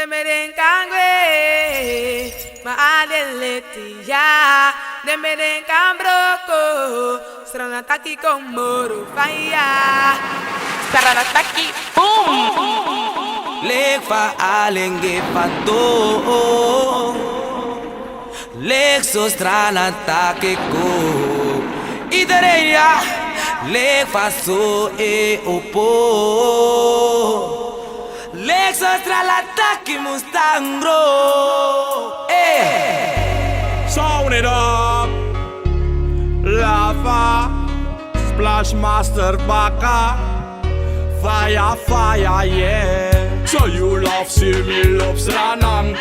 Demerenkangwe, maadeletia. Demerenkambroko, SRANAN TAKI Komoro fire. SRANAN TAKI, boom. Leg fa alenge pato. Leg zo SRANAN TAKI ko. Iedereen ja, leg fa zo opo. Leg zo SRANAN TAKI mustangro. Sound it up. Lava, Splashmaster baka. Fire, fire, yeah. So you love, see me love SRANAN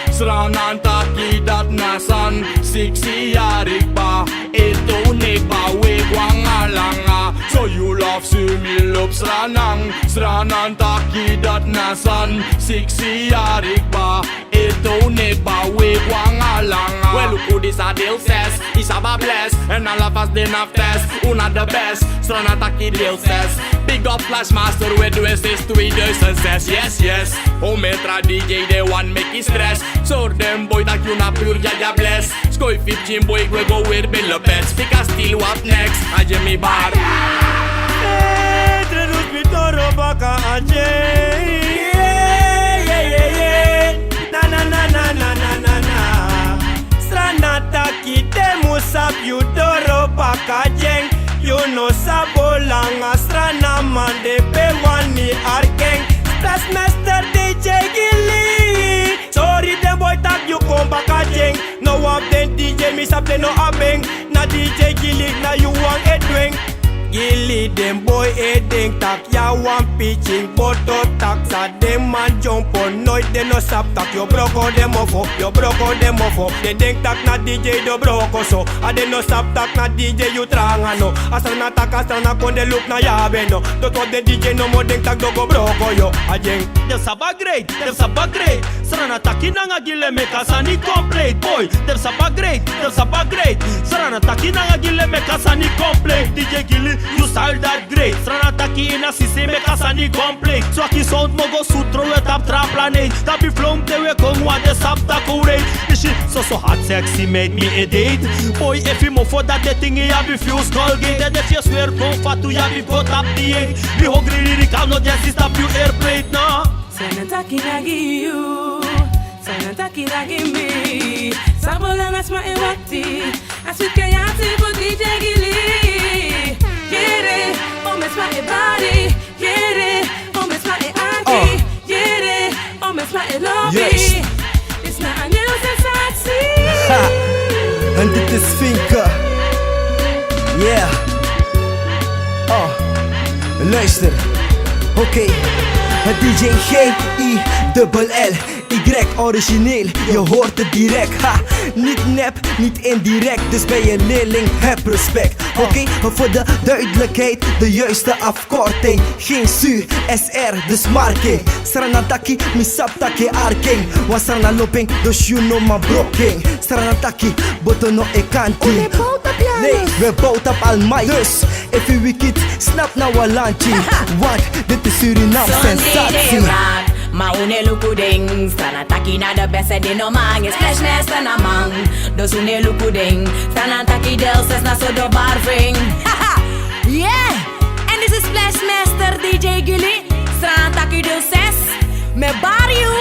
TAKI dat nasan. Siksi yarik pa, ito ni pa wigwang alanga. So you love, see me love SRANAN TAKI dat nasan. Siksi yarik pa, ito ni pa wigwang alanga. Well, look who this a DEEL says. Is a bless, and all of us they have test. Una the best, SRANAN TAKI DEEL says. Big up Splashmaster, we do is this 2000 says. Yes, yes. O metra DJ, they want make it stress. So them boy tak you na pure jaja bless. Skoy 15 boy, we go with Bill best. Fika still what next? Aje mi bar. Cedre mi toro baka aje. Na na na na na na na na. SRANAN TAKI temu sap you toro baka jeng. You know sabolanga SRANAN man de pe wani arkeng. Splashmaster DJ Gilly. Sorry them boy tag you come back again. No up then DJ me sap no abeng. Na DJ Gilly na you want edwing. Gilly them boy edeng tak ya one pitching boto tak sa dem man jump on noit de no sap tak yo broko dem ofo de deng tak na DJ do broko so a de no sap tak na DJ you Tranga no SRANAN konde look na ya bendo do to de DJ no mo deng tak do go broko yo a jeng dem saba great SRANAN TAKI nanga gile me kasani complete boy dem saba great SRANAN TAKI nanga gile me kasani complete DJ Gilly you style that great SRANAN TAKI in a sisi me kasani complete so aki sound mo go sutro we tap trap planet tapi flom te we kong wa de sap takure ishi so hot sexy made me a date boy if you mo for that the thing ya be fuse Colgate and if you swear go fatu ya be put up the egg be hungry really come no just stop you airplane no SRANAN TAKI nagi you, SRANAN TAKI nagi me. Sabolanga sma e wakti, aswit kayati po DJ Gilly. Yere, ome sma e body. Yere, ome sma e aki. Yere, ome sma e lobby. Yes. It's not a new sensation. En dit is Finke. Yeah. Luister. Oké. Het DJ G-I-double-L Y origineel, je hoort het direct. Ha, niet nep, niet indirect. Dus ben je leerling, heb respect. Oké, voor de duidelijkheid, de juiste afkorting. Geen su, SR, dus marking. SRANAN TAKI, misap taki arking. Was SRANAN loping, dus you know my broking. SRANAN TAKI, botono e kanti. Nee, we bouwt op al mij. Dus, if you wicked, snap nou een landje. Want dit is Surinaams sensatie. Maune lukuding, SRANAN TAKI na de beste de no mang. Splashmaster na mang, dus une lukuding. SRANAN TAKI DEEL says na so do barving. Haha, yeah, and this is Splashmaster DJ Gilly. SRANAN TAKI DEEL says, me bar you,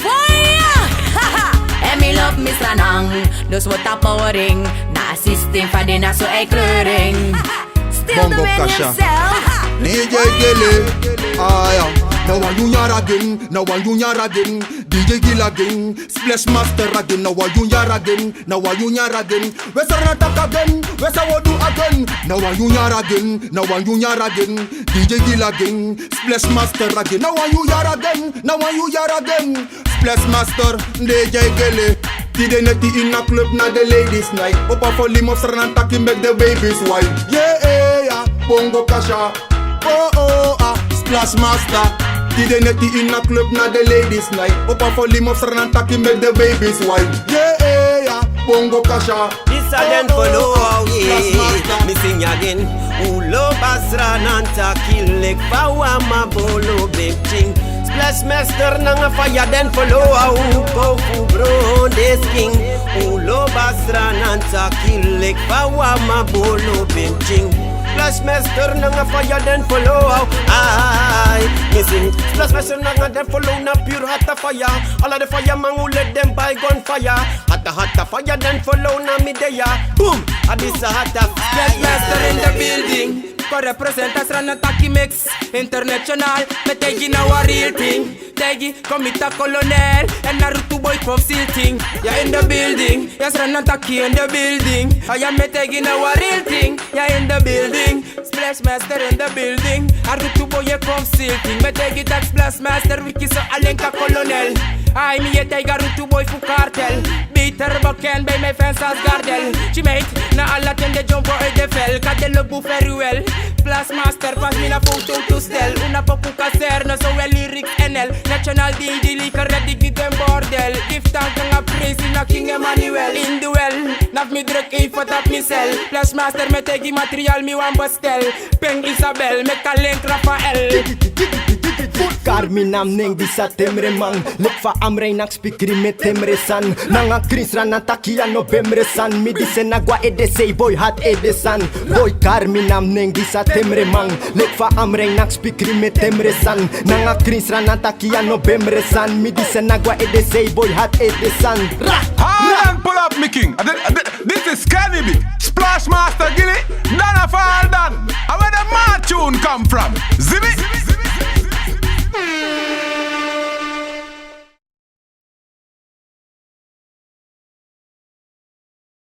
fire. Haha, and me love me SRANAN, dus wat powering. Na system van de na so e kleuring. Still the man himself. DJ Gilly, now one you again, now one you again. DJ Gilly again, Splashmaster again, now one you again, now one you again. We SRANAN TAKI again, we do again. Now one you again, now one you again. DJ Gilly again, Splashmaster again, now one you again, now one you again. Splashmaster, DJ Gilly. Die net die in a club na the ladies night. Op a volume of SRANAN TAKI make the babies white. Yeah, Bongo Kasha. Splashmaster. Die net die in a club na the ladies night. Op a volume of SRANAN TAKI make the babies white. Yeah, Bongo Kasha. This a Denvelo, yeah. Me sing again. Ulo SRANAN TAKI lek pa wa ma bolo big ching. Splashmaster nang a fire then follow au go fu bro this king ulo basranan taki lek bawa mabolo benching Splashmaster nang a fire then follow au ay missing Splashmaster nang a then follow na pure hata fire all of the fire man who let them buy gunfire hata fire then follow na midaya boom adisa hata Splashmaster in the building. Ko represent as SRANAN TAKI mix international. Me tegi now a real thing. Tegi komita Kolonel and Naruto boy from silting. Yeah in the building. Yes SRANAN TAKI in the building. I am me tegi now a real thing. Yeah in the building. Splashmaster in the building. Naruto boy from silting. Me tegi that Splashmaster wiki so alenka Kolonel. I me a tiger Ruto boy fu cartel. Bitter bakken by my fans as Gratl. She made na alla tende jump or de fell. Kat look bu very well. Splashmaster pass me na photo to sell. Una popu kaser no so well lyrics NL. National DEEL ready give them bordel. Give thank and a praise in a King Emmanuel. In duel, nav me druk if for tap me sell. Splashmaster me tegi material me wan bastel. Peng Isabel me kalink Rafael. Carminam neng bisa temre mang Lekfa amrei nak spikri me temre san Nanga kris SRANAN TAKI ano bemre san Mi dise nagwa edesei boy hat edesan Boy Carminam neng bisa temre mang Lekfa amrei nak spikri me temre san Nanga kris SRANAN TAKI ano bemre san Mi dise nagwa edesei boy hat edesan Hold pull up me king. This is Splashmaster Gilly. Done a fall done. And where the mad tune come from?